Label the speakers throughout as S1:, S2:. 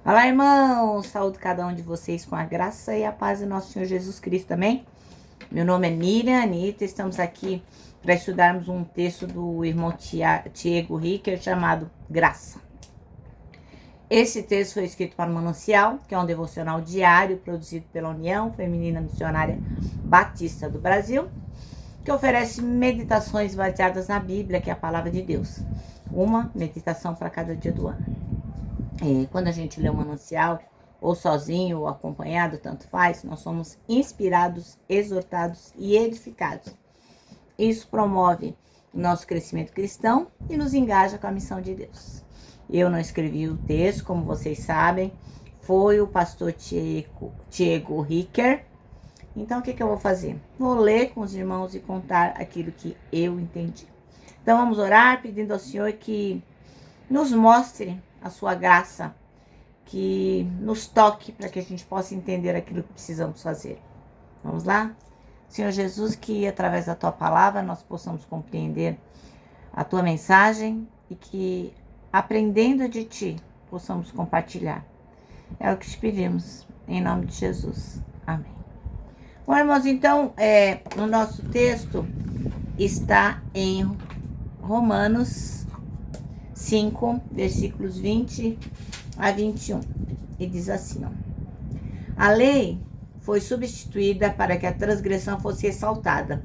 S1: Olá, irmãos! Saúde cada um de vocês com a graça e a paz do nosso Senhor Jesus Cristo também. Meu nome é Miriam Anitta, estamos aqui para estudarmos um texto do irmão Tiago Ricker chamado Graça. Esse texto foi escrito para o Manancial, que é um devocional diário produzido pela União Feminina Missionária Batista do Brasil, que oferece meditações baseadas na Bíblia, que é a palavra de Deus. Uma meditação para cada dia do ano. Quando a gente lê o Manancial, ou sozinho ou acompanhado, tanto faz, nós somos inspirados, exortados e edificados. Isso promove o nosso crescimento cristão e nos engaja com a missão de Deus. Eu não escrevi o texto, como vocês sabem, foi o pastor Tiago Ricker. Então, o que eu vou fazer? Vou ler com os irmãos e contar aquilo que eu entendi. Então, vamos orar pedindo ao Senhor que nos mostre a sua graça, que nos toque para que a gente possa entender aquilo que precisamos fazer. Vamos lá? Senhor Jesus, que através da tua palavra nós possamos compreender a tua mensagem e que, aprendendo de ti, possamos compartilhar. É o que te pedimos, em nome de Jesus. Amém. Bom, irmãos, então, no nosso texto está em Romanos 5, versículos 20 a 21. E diz assim, ó: a lei foi substituída para que a transgressão fosse ressaltada.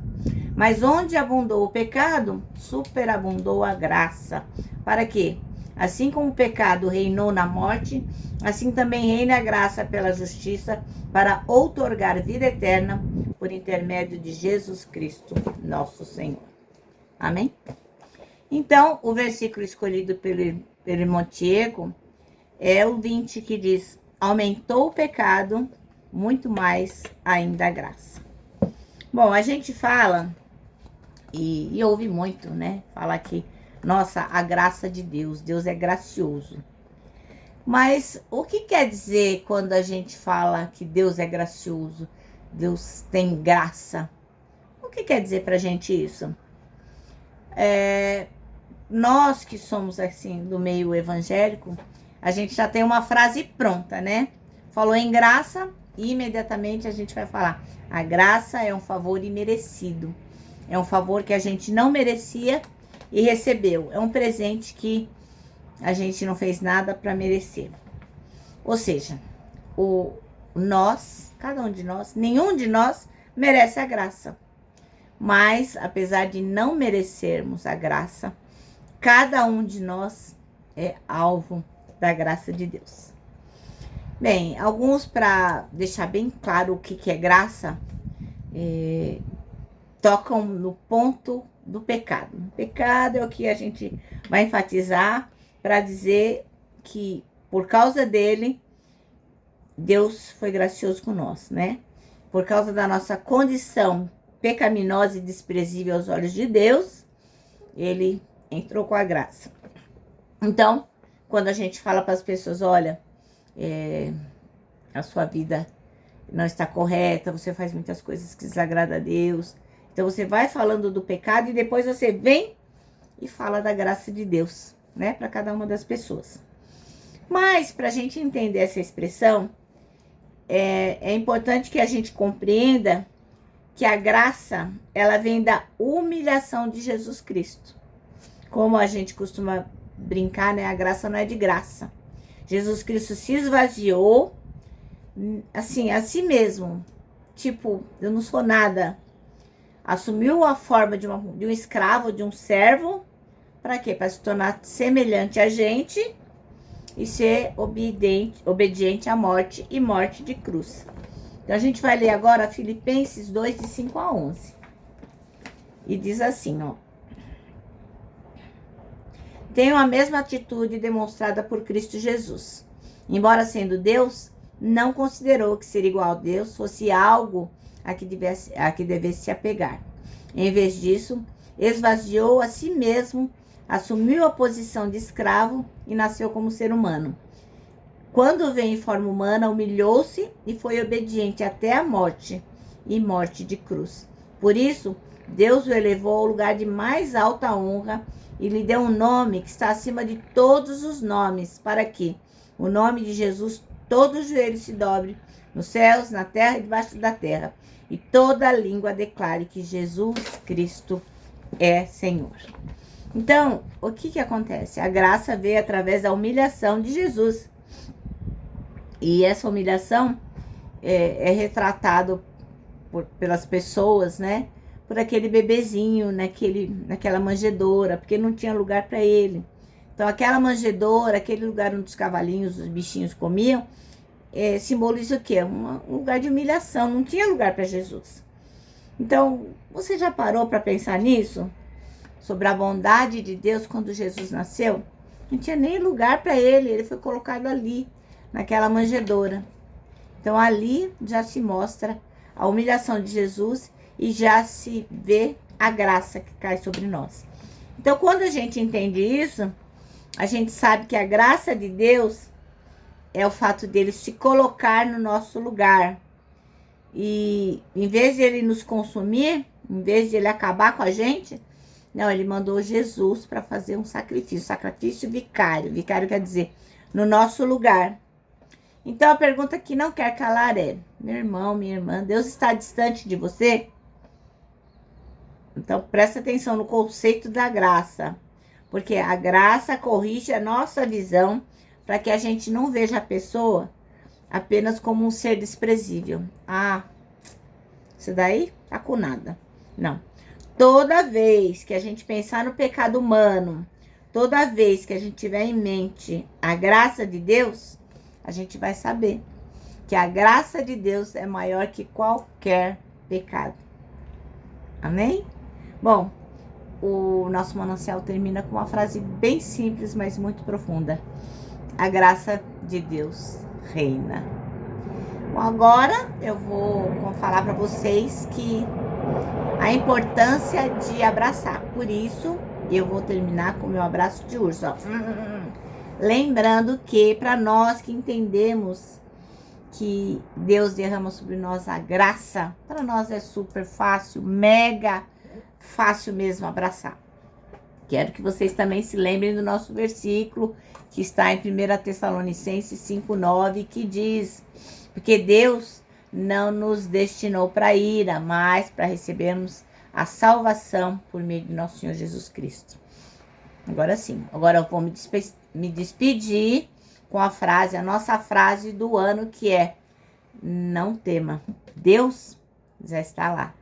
S1: Mas onde abundou o pecado, superabundou a graça. Para que, assim como o pecado reinou na morte, assim também reina a graça pela justiça, para outorgar vida eterna por intermédio de Jesus Cristo, nosso Senhor. Amém? Então, o versículo escolhido pelo irmão Tiago é o 20, que diz: aumentou o pecado, muito mais ainda a graça. Bom, a gente fala, e ouve muito, né? Fala que, nossa, a graça de Deus, Deus é gracioso. Mas o que quer dizer quando a gente fala que Deus é gracioso, Deus tem graça? O que quer dizer pra gente isso? Nós que somos, assim, do meio evangélico, a gente já tem uma frase pronta, né? Falou em graça, e imediatamente a gente vai falar: a graça é um favor imerecido. É um favor que a gente não merecia e recebeu. É um presente que a gente não fez nada para merecer. Ou seja, cada um de nós, nenhum de nós merece a graça. Mas, apesar de não merecermos a graça, cada um de nós é alvo da graça de Deus. Bem, alguns, para deixar bem claro o que é graça, tocam no ponto do pecado. O pecado é o que a gente vai enfatizar para dizer que, por causa dele, Deus foi gracioso com nós, né? Por causa da nossa condição pecaminosa e desprezível aos olhos de Deus, ele entrou com a graça. Então, quando a gente fala para as pessoas: olha, a sua vida não está correta, você faz muitas coisas que desagradam a Deus. Então, você vai falando do pecado e depois você vem e fala da graça de Deus, né? Para cada uma das pessoas. Mas, para a gente entender essa expressão, é importante que a gente compreenda que a graça, ela vem da humilhação de Jesus Cristo. Como a gente costuma brincar, né? A graça não é de graça. Jesus Cristo se esvaziou, assim, a si mesmo. Tipo, eu não sou nada. Assumiu a forma de um escravo, de um servo. Para quê? Para se tornar semelhante a gente e ser obediente à morte, e morte de cruz. Então, a gente vai ler agora Filipenses 2, de 5 a 11. E diz assim, ó: tenham a mesma atitude demonstrada por Cristo Jesus. Embora sendo Deus, não considerou que ser igual a Deus fosse algo a que devesse se apegar. Em vez disso, esvaziou a si mesmo, assumiu a posição de escravo e nasceu como ser humano. Quando veio em forma humana, humilhou-se e foi obediente até a morte, e morte de cruz. Por isso, Deus o elevou ao lugar de mais alta honra e lhe deu um nome que está acima de todos os nomes, para que, o nome de Jesus, todo joelho se dobre, nos céus, na terra e debaixo da terra, e toda língua declare que Jesus Cristo é Senhor. Então, o que acontece? A graça veio através da humilhação de Jesus. E essa humilhação é retratado pelas pessoas, né? Por aquele bebezinho naquela manjedoura, porque não tinha lugar para ele. Então, aquela manjedoura, aquele lugar onde os cavalinhos, os bichinhos comiam, simboliza o quê? Um lugar de humilhação, não tinha lugar para Jesus. Então, você já parou para pensar nisso? Sobre a bondade de Deus quando Jesus nasceu? Não tinha nem lugar para ele foi colocado ali, naquela manjedoura. Então, ali já se mostra a humilhação de Jesus e já se vê a graça que cai sobre nós. Então, quando a gente entende isso, a gente sabe que a graça de Deus é o fato dele se colocar no nosso lugar. E em vez de ele nos consumir, em vez de ele acabar com a gente, não, ele mandou Jesus para fazer um sacrifício vicário. Vicário quer dizer, no nosso lugar. Então, a pergunta que não quer calar é, meu irmão, minha irmã, Deus está distante de você? Então, presta atenção no conceito da graça. Porque a graça corrige a nossa visão para que a gente não veja a pessoa apenas como um ser desprezível. Ah, isso daí tá com nada. Não. Toda vez que a gente pensar no pecado humano, toda vez que a gente tiver em mente a graça de Deus, a gente vai saber que a graça de Deus é maior que qualquer pecado. Amém? Bom, o nosso manancial termina com uma frase bem simples, mas muito profunda. A graça de Deus reina. Bom, agora eu vou falar para vocês que a importância de abraçar. Por isso, eu vou terminar com o meu abraço de urso. Ó. Lembrando que para nós que entendemos que Deus derrama sobre nós a graça, para nós é super fácil, mega fácil mesmo abraçar. Quero que vocês também se lembrem do nosso versículo que está em 1 Tessalonicenses 5:9, que diz: porque Deus não nos destinou para ira, mas para recebermos a salvação por meio de nosso Senhor Jesus Cristo. Agora sim, agora eu vou me despedir com a nossa frase do ano, que é: não tema, Deus já está lá.